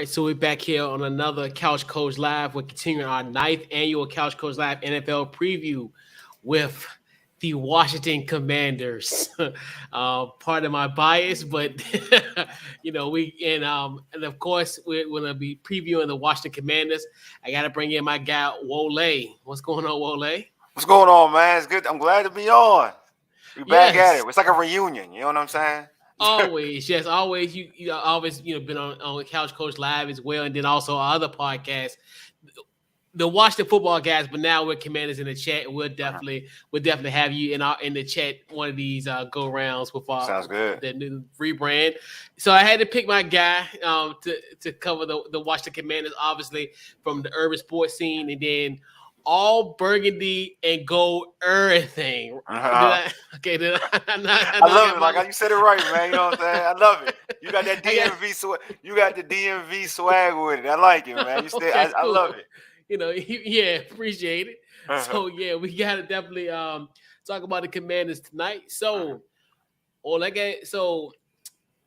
right, so we're back here on another Couch Coach Live. We're continuing our ninth annual Couch Coach Live NFL preview with the Washington Commanders. Part of my bias, but and of course we're gonna be previewing the Washington Commanders. I gotta bring in my guy Wole. What's going on, Wole? What's going on, man? It's good. I'm glad to be on. We back at Yes. it. It's like a reunion. You know what I'm saying? Always, yes, always. You always been on Couch Coach Live as well, and then also our other podcast, the Washington Football Guys. But now we're Commanders in the chat. We'll definitely have you in the chat one of these go rounds with Sounds good. the new rebrand. So I had to pick my guy to cover the Washington Commanders, obviously from the urban sports scene, and then all burgundy and gold everything. I love it. Like you said it right, man. You know what I'm saying? I love it. You got that DMV swag. You got the DMV swag with it. I like it, man. I love it. Appreciate it. So we gotta definitely talk about the Commanders tonight. So,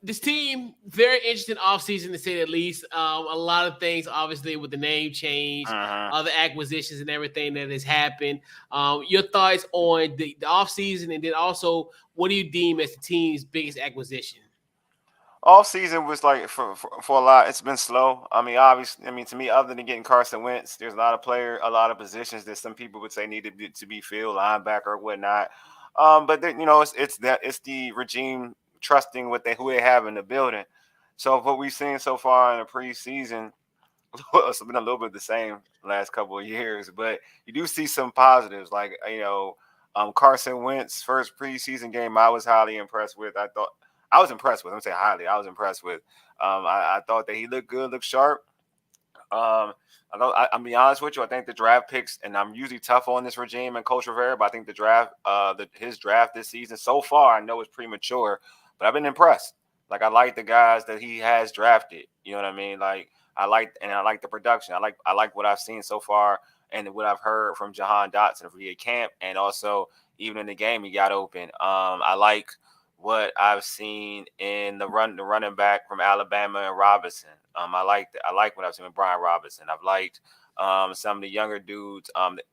this team, very interesting offseason to say the least. A lot of things, obviously, with the name change, other acquisitions, and everything that has happened. Your thoughts on the offseason, and then also, what do you deem as the team's biggest acquisition? Offseason was like for a lot. It's been slow. I mean, obviously, to me, other than getting Carson Wentz, there's a lot of positions that some people would say needed to be filled, linebacker or whatnot. But it's the regime trusting who they have in the building. So what we've seen so far in the preseason, it's been a little bit the same last couple of years, but you do see some positives. Like Carson Wentz first preseason game, I was highly impressed with. I was impressed with. I'm saying highly. I was impressed with. I thought that he looked good, looked sharp. I'll be honest with you. I think the draft picks, and I'm usually tough on this regime and Coach Rivera, but I think the draft, his draft this season so far, I know it's premature, but I've been impressed. Like I like the guys that he has drafted. You know what I mean? Like I like the production. I like what I've seen so far and what I've heard from Jahan Dotson via camp, and also even in the game he got open. I like what I've seen in the running back from Alabama and Robinson. I like what I've seen with Brian Robinson. I've liked some of the younger dudes,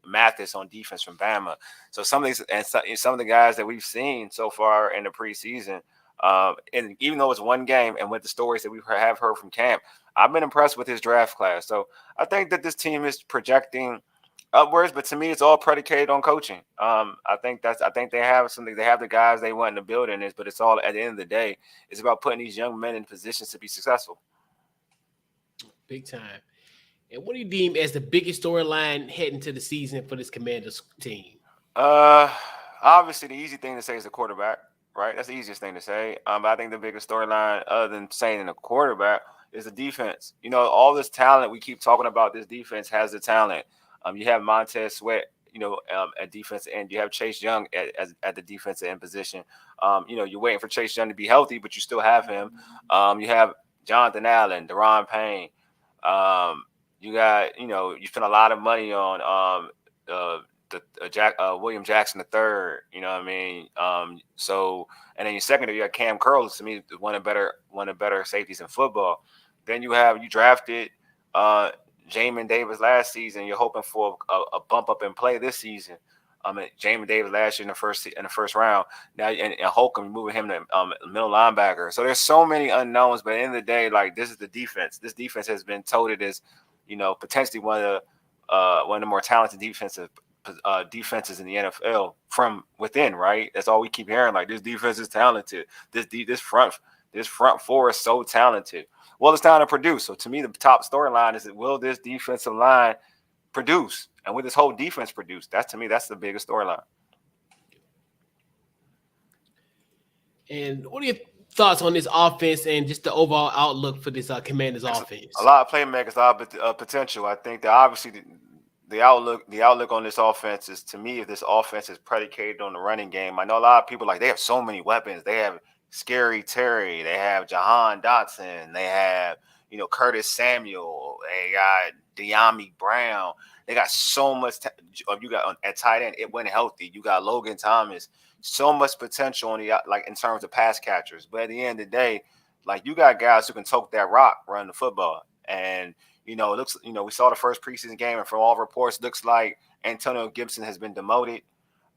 Mathis on defense from Bama. So some of these and some of the guys that we've seen so far in the preseason, and even though it's one game, and with the stories that we have heard from camp, I've been impressed with his draft class. So I think that this team is projecting upwards, but to me, it's all predicated on coaching. I think they have something. They have the guys they want in the building, but it's all at the end of the day, it's about putting these young men in positions to be successful. Big time. And what do you deem as the biggest storyline heading to the season for this Commanders team? Obviously, the easy thing to say is the quarterback, right? That's the easiest thing to say. But I think the biggest storyline, other than saying the quarterback, is the defense. All this talent we keep talking about. This defense has the talent. You have Montez Sweat, at defense end. You have Chase Young at the defensive end position. You're waiting for Chase Young to be healthy, but you still have him. You have Jonathan Allen, Deron Payne. You got, you spent a lot of money on William Jackson III. You know what I mean? And then your secondary, you got Cam Curls. To me, one of the better safeties in football. Then you drafted Jamin Davis last season. You're hoping for a bump up in play this season. Jamin Davis last year in the first round. Now and Holcomb moving him to middle linebacker. So there's so many unknowns. But at the end of the day, like this is the defense. This defense has been touted as potentially one of the more talented defenses in the NFL from within. Right. That's all we keep hearing. Like this defense is talented. This front four is so talented. Well, it's time to produce. So to me, the top storyline is will this defensive line produce? And will this whole defense produce? That's the biggest storyline. And what are your thoughts on this offense and just the overall outlook for this Commanders offense? A lot of playmakers, a lot of potential. I think that obviously the outlook on this offense is, to me, if this offense is predicated on the running game. I know a lot of people they have so many weapons. They have Scary Terry. They have Jahan Dotson. They have, Curtis Samuel. They got De'Ami Brown. They got so much. You got at tight end, it went healthy. You got Logan Thomas. So much potential on the in terms of pass catchers. But at the end of the day, you got guys who can tote that rock, run the football. And it looks, we saw the first preseason game, and from all reports, looks like Antonio Gibson has been demoted,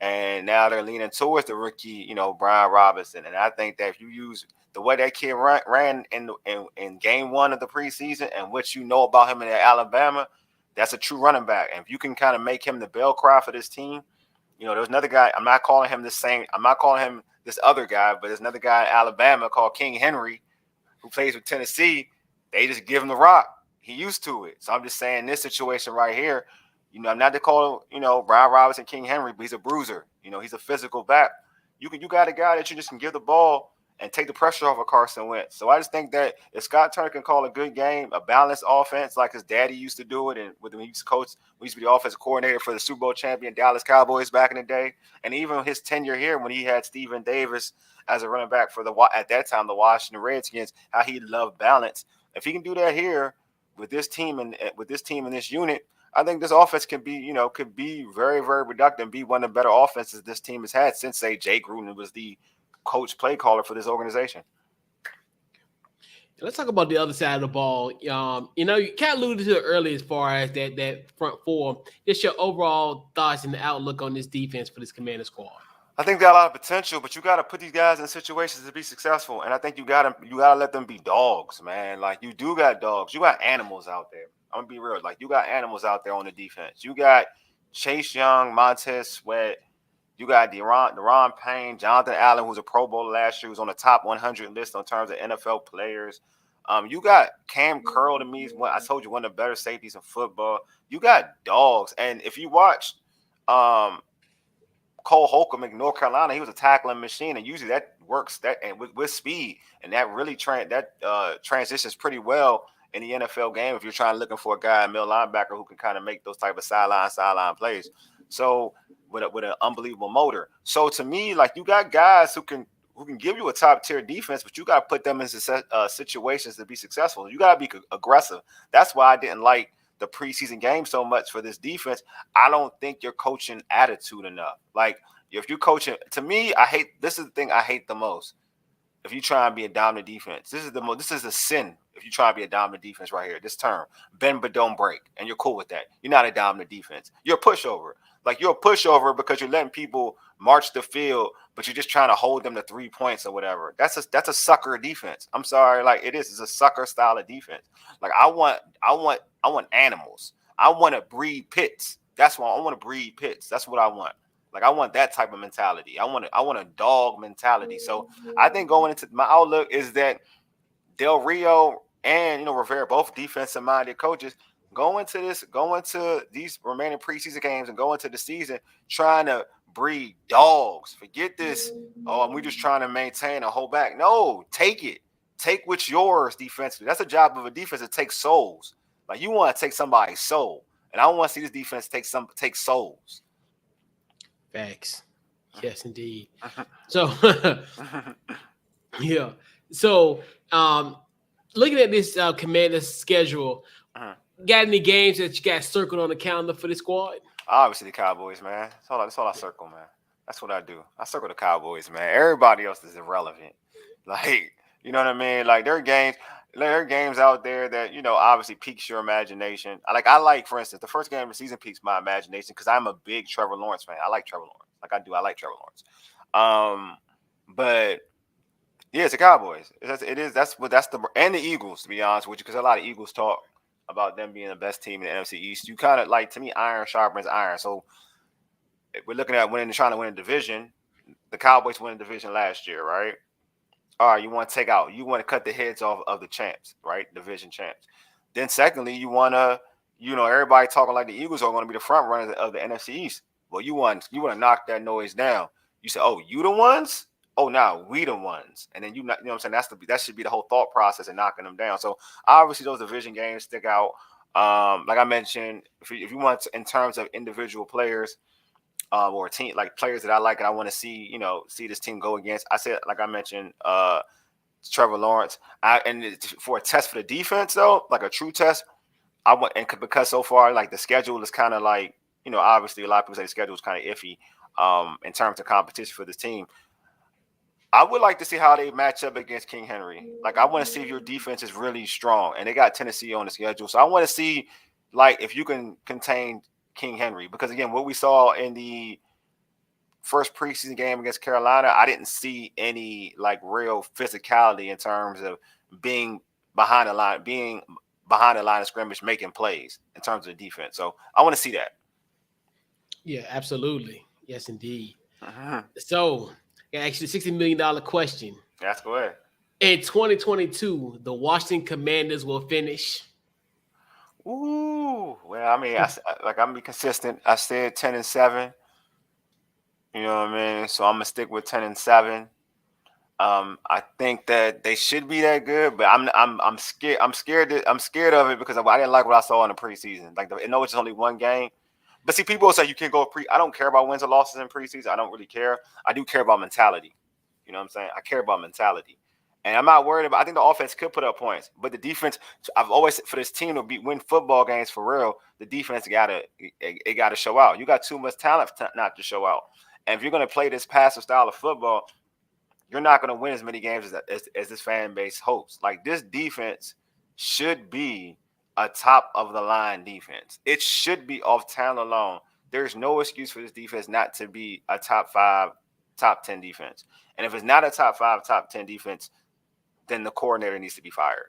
and now they're leaning towards the rookie, Brian Robinson. And I think that if you use the way that kid ran in game one of the preseason, and what you know about him in Alabama, that's a true running back. And if you can kind of make him the bell cry for this team, there's another guy. I'm not calling him this other guy, but there's another guy in Alabama called King Henry, who plays with Tennessee. They just give him the rock. He used to it. So I'm just saying, this situation right here, I'm not to call Brian Robinson King Henry, but he's a bruiser. He's a physical back. You got a guy that you just can give the ball and take the pressure off of Carson Wentz. So I just think that if Scott Turner can call a good game, a balanced offense like his daddy used to do it, and when he used to coach, we used to be the offensive coordinator for the Super Bowl champion Dallas Cowboys back in the day, and even his tenure here when he had Stephen Davis as a running back for at that time the Washington Redskins, how he loved balance. If he can do that here with this team and this unit, I think this offense can be, could be very, very productive and be one of the better offenses this team has had since, say, Jay Gruden was the coach play caller for this organization. Let's talk about the other side of the ball. You kind of alluded to it earlier as far as that front four. Just your overall thoughts and the outlook on this defense for this Commander squad. I think they got a lot of potential, but you got to put these guys in situations to be successful, and I think you got to let them be dogs, man. Like, you do got dogs, you got animals out there. I'm gonna be real. Like, you got animals out there on the defense. You got Chase Young, Montez Sweat. You got Deron Payne, Jonathan Allen, who's a Pro Bowler last year, who's on the top 100 list in terms of NFL players. You got Cam Curl, to me, I told you, one of the better safeties in football. You got dogs. And if you watch Cole Holcomb in North Carolina, he was a tackling machine, and usually that works and with speed, and that really transitions pretty well in the NFL game if you're looking for a guy, a middle linebacker, who can kind of make those type of sideline plays. So with an unbelievable motor. So to me, like, you got guys who can give you a top tier defense, but you got to put them in situations to be successful. You got to be aggressive. That's why I didn't like the preseason game so much for this defense. I don't think you're coaching attitude enough. Like, if you're coaching, to me, this is the thing I hate the most. If you try and be a dominant defense, this is a sin. If you try to be a dominant defense right here, this term, bend but don't break, and you're cool with that. You're not a dominant defense. You're a pushover. Like, you're a pushover because you're letting people march the field, but you're just trying to hold them to 3 points or whatever. That's a sucker defense. I'm sorry, like, it's a sucker style of defense. Like, I want animals. I want to breed pits. That's what I want to breed pits. That's what I want. Like, I want that type of mentality. I want a dog mentality. So I think going into my outlook is that Del Rio and Rivera, both defensive minded coaches, go into these remaining preseason games and go into the season trying to breed dogs. Forget this. Oh, we're just trying to maintain a hold back. No, take it. Take what's yours defensively. That's the job of a defense, to take souls. Like, you want to take somebody's soul, and I don't want to see this defense take souls. Facts. Yes, indeed. So, yeah. So, looking at this Commander's schedule, got any games that you got circled on the calendar for the squad? Obviously, the Cowboys, man. That's all I circle, man. That's what I do. I circle the Cowboys, man. Everybody else is irrelevant. Like, you know what I mean? Like, there are games out there that, obviously piques your imagination. I like, for instance, the first game of the season piques my imagination because I'm a big Trevor Lawrence fan. I like Trevor Lawrence. I like Trevor Lawrence. But yeah, it's the Cowboys. That's and the Eagles, to be honest with you, because a lot of Eagles talk about them being the best team in the NFC East. You kind of, like, to me, iron sharpens iron. So if we're looking at trying to win a division. The Cowboys won a division last year, right? All right, you want to cut the heads off of the champs, right? Division champs. Then secondly, you want to, everybody talking like the Eagles are going to be the front runners of the NFC East. Well, you want to knock that noise down. You say, oh, you the ones? Oh, now we the ones. And then you know what I'm saying? That should be the whole thought process in knocking them down. So obviously those division games stick out. Like I mentioned, if you want to, in terms of individual players, or team, like players that I like and I want to see, see this team go against. I said, like I mentioned, Trevor Lawrence. For a test for the defense, though, like a true test, because so far, like, the schedule is kind of like, obviously a lot of people say the schedule is kind of iffy in terms of competition for this team. I would like to see how they match up against King Henry. Like, I want to see if your defense is really strong, and they got Tennessee on the schedule. So I want to see, like, if you can contain King Henry, because again, what we saw in the first preseason game against Carolina, I didn't see any like real physicality in terms of being behind the line of scrimmage, making plays in terms of the defense. So I want to see that. Yeah, absolutely. Yes, indeed. Mm-hmm. So, actually, $60 million question. That's go ahead. In 2022, the Washington Commanders will finish. Ooh, well, I mean, I'm gonna be consistent. I said 10-7. You know what I mean? So I'm gonna stick with 10-7. I think that they should be that good, but I'm scared. I'm scared of it because I didn't like what I saw in the preseason. Like, I know it's only one game, but see, people say you can't go pre. I don't care about wins or losses in preseason. I don't really care. I do care about mentality. You know what I'm saying? I care about mentality, and I'm not worried about. I think the offense could put up points, but the defense. I've always said for this team to win football games for real, the defense gotta show out. You got too much talent not to show out, and if you're gonna play this passive style of football, you're not going to win as many games as this fan base hopes. Like, this defense should be a top of the line defense. It should be off talent alone. There's no excuse for this defense not to be a top 5, top 10 defense. And if it's not a top 5, top 10 defense, then the coordinator needs to be fired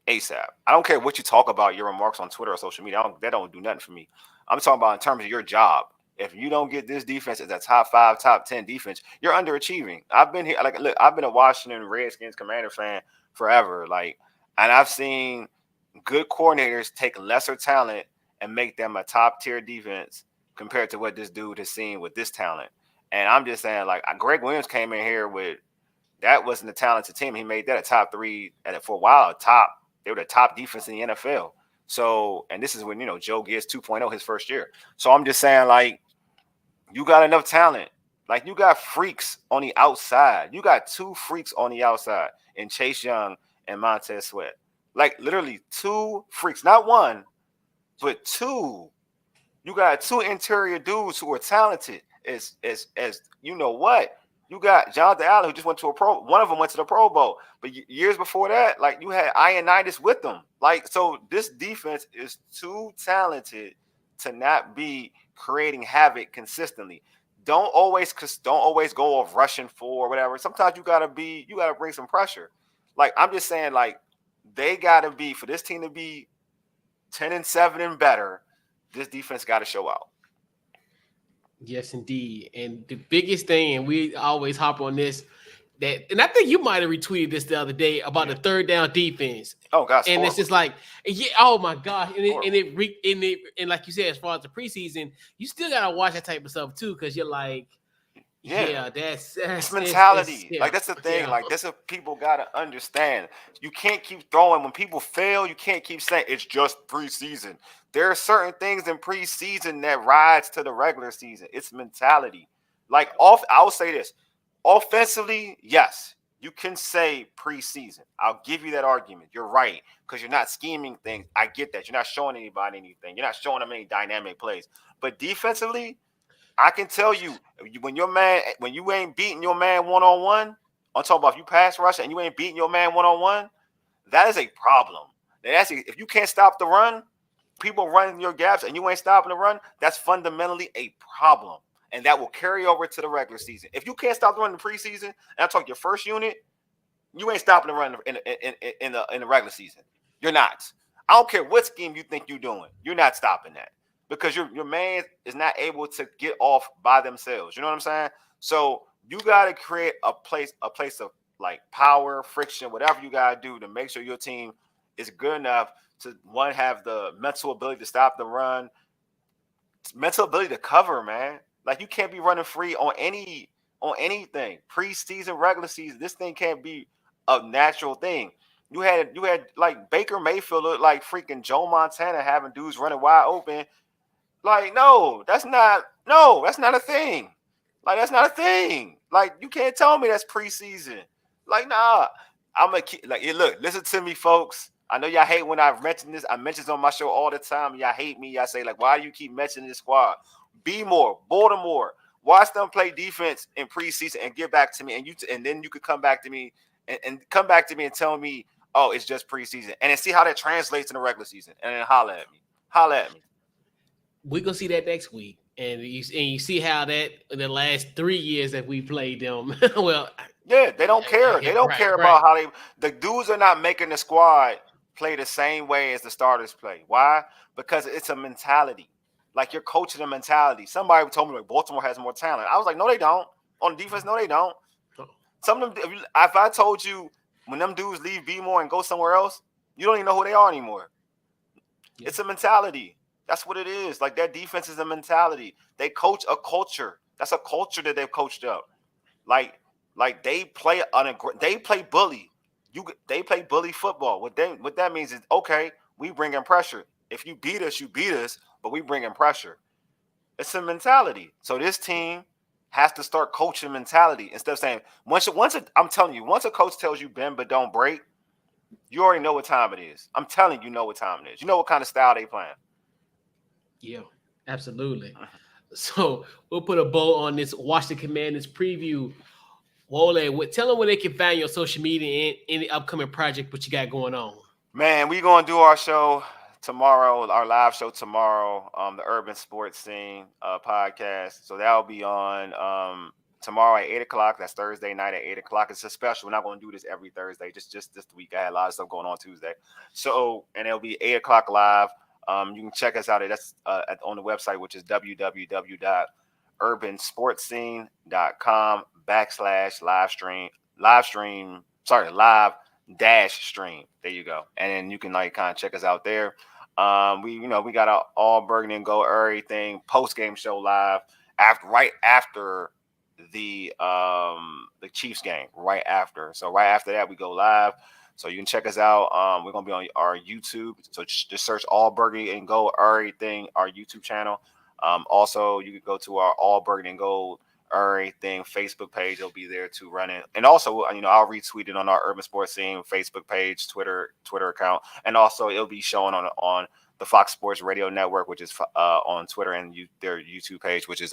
ASAP. I don't care what you talk about, your remarks on Twitter or social media. That don't do nothing for me. I'm talking about in terms of your job. If you don't get this defense as a top 5, top 10 defense, you're underachieving. I've been here, like, look, I've been a Washington Redskins Commander fan forever, like, and I've seen good coordinators take lesser talent and make them a top tier defense compared to what this dude has seen with this talent. And I'm just saying, like, Greg Williams came in here with that wasn't a talented team. He made that a top 3 for a while. They were the top defense in the NFL. So, and this is when Joe Gibbs 2.0 his first year. So I'm just saying, like, you got enough talent. Like, you got freaks on the outside. You got 2 freaks on the outside in Chase Young and Montez Sweat. Like, literally 2 freaks. Not 1, but 2. You got 2 interior dudes who are talented. As you know what? You got Jonathan Allen, who just went to a Pro. One of them went to the Pro Bowl. But years before that, like, you had Ioannidis with them. Like, so this defense is too talented to not be creating havoc consistently. Don't always go off rushing for or whatever. Sometimes you gotta bring some pressure. Like, I'm just saying, like, they gotta be, for this team to be 10-7 and better, this defense gotta show out. Yes, indeed. And the biggest thing, and we always hop on this, and I think you might have retweeted this the other day about the third down defense. Oh gosh, and horrible. It's just like, yeah, oh my gosh, and like you said, as far as the preseason, you still gotta watch that type of stuff too, because you're like, that's mentality. Like, that's the thing. Yeah. Like, that's what people gotta understand. You can't keep throwing when people fail. You can't keep saying it's just preseason. There are certain things in preseason that rides to the regular season. It's mentality. Like, I'll say this. Offensively, yes, you can say preseason. I'll give you that argument. You're right, because you're not scheming things. I get that. You're not showing anybody anything. You're not showing them any dynamic plays. But defensively, I can tell you, when you ain't beating your man one-on-one, I'm talking about if you pass rush and you ain't beating your man one-on-one, that is a problem. If you can't stop the run, people running your gaps and you ain't stopping the run, that's fundamentally a problem. And that will carry over to the regular season. If you can't stop the run in the preseason, and I'm talking your first unit, you ain't stopping the run in the regular season. You're not. I don't care what scheme you think you're doing. You're not stopping that, because your man is not able to get off by themselves. You know what I'm saying? So you got to create a place of, like, power, friction, whatever you got to do to make sure your team is good enough to, one, have the mental ability to stop the run, mental ability to cover, man. Like, you can't be running free on anything. Preseason, regular season, this thing can't be a natural thing. You had like Baker Mayfield look like freaking Joe Montana having dudes running wide open. Like, no, that's not a thing. Like, that's not a thing. Like, you can't tell me that's preseason. Like, nah. I'm gonna keep, like, look, listen to me, folks. I know y'all hate when I mention this. I mention this on my show all the time. Y'all hate me. Y'all say, like, why do you keep mentioning this squad? Be more, Baltimore, Watch them play defense in preseason and get back to me, and then you could come back to me and come back to me and tell me, oh, it's just preseason, and then see how that translates in the regular season, and then holla at me. We're gonna see that next week, and you see how that in the last 3 years that we played them. Well, yeah, they don't care. They don't care about how the dudes are not making the squad play the same way as the starters play. Why? Because it's a mentality. Like you're coaching a mentality. Somebody told me like Baltimore has more talent. I was like, no, they don't. On defense, no, they don't. Some of them, if I told you when them dudes leave B-more and go somewhere else, you don't even know who they are anymore. Yeah. It's a mentality. That's what it is. Like their defense is a mentality. They coach a culture. That's a culture that they've coached up. Like they play bully. They play bully football. What that means is, okay, we bring in pressure. If you beat us, you beat us, but we bring in pressure. It's a mentality. So this team has to start coaching mentality instead of saying I'm telling you, once a coach tells you bend but don't break, you already know what time it is. I'm telling you, know what time it is. You know what kind of style they playing. Yeah, absolutely. So we'll put a bow on this Washington Commanders preview. Wole, tell them where they can find your social media and any upcoming project what you got going on. Man, we're going to do our show tomorrow, our live show tomorrow, the Urban Sports Scene podcast. So that'll be on tomorrow at 8 o'clock. That's Thursday night at 8 o'clock. It's a special. We're not going to do this every Thursday. Just this week. I had a lot of stuff going on Tuesday. So, and it'll be 8 o'clock live. You can check us out. That's on the website, which is www.urbansportscene.com/live-stream. There you go. And then you can kind of check us out there. We got our all Burgundy and Go Errrything post-game show live right after the Chiefs game, right after. So right after that, we go live. So you can check us out. We're going to be on our YouTube. So just search All Burgundy and Gold Errrything, our YouTube channel. Also, you can go to our All Burgundy and Gold Errrything Facebook page. It'll be there to run it. And also, I'll retweet it on our Urban Sports Scene Facebook page, Twitter account. And also, it'll be shown on the Fox Sports Radio Network, which is on Twitter, and their YouTube page, which is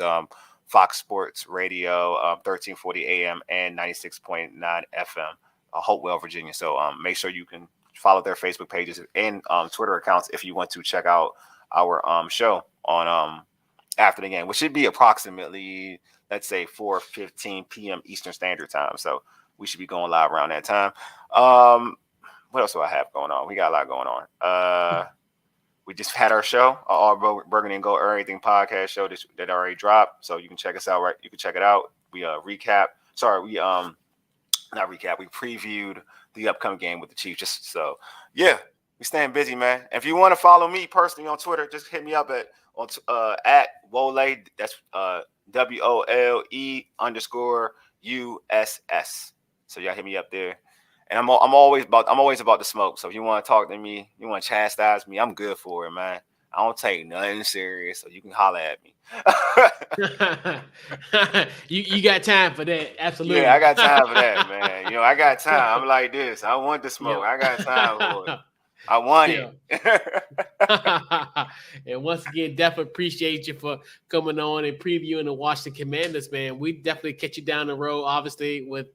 Fox Sports Radio, 1340 AM and 96.9 FM. Hopewell, Virginia. So make sure you can follow their Facebook pages and Twitter accounts if you want to check out our show on after the game, which should be approximately, let's say, 4:15 p.m. Eastern Standard Time. So we should be going live around that time. What else do I have going on? We got a lot going on. We just had our show, our Burgundy and Go Errrything podcast show that already dropped. So you can check us out. Right, you can check it out. We we previewed the upcoming game with the Chiefs. Just so, yeah, we staying busy, man. If you want to follow me personally on Twitter, just hit me up at Wole. That's WOLE_USS. So y'all hit me up there. And I'm always about the smoke. So if you want to talk to me, you want to chastise me, I'm good for it, man. I don't take nothing serious, so you can holler at me. You got time for that, absolutely. Yeah, I got time for that, man. I got time. I'm like this. I want the smoke. I got time for it. I want it. And once again, definitely appreciate you for coming on and previewing the Washington Commanders, man. We definitely catch you down the road, obviously, with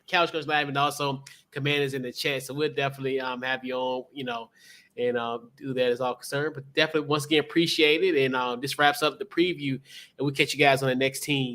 Couch Coach Live and also Commanders in the chat. So we'll definitely have you on, and do that as all concerned. But definitely, once again, appreciate it. And this wraps up the preview, and we'll catch you guys on the next team.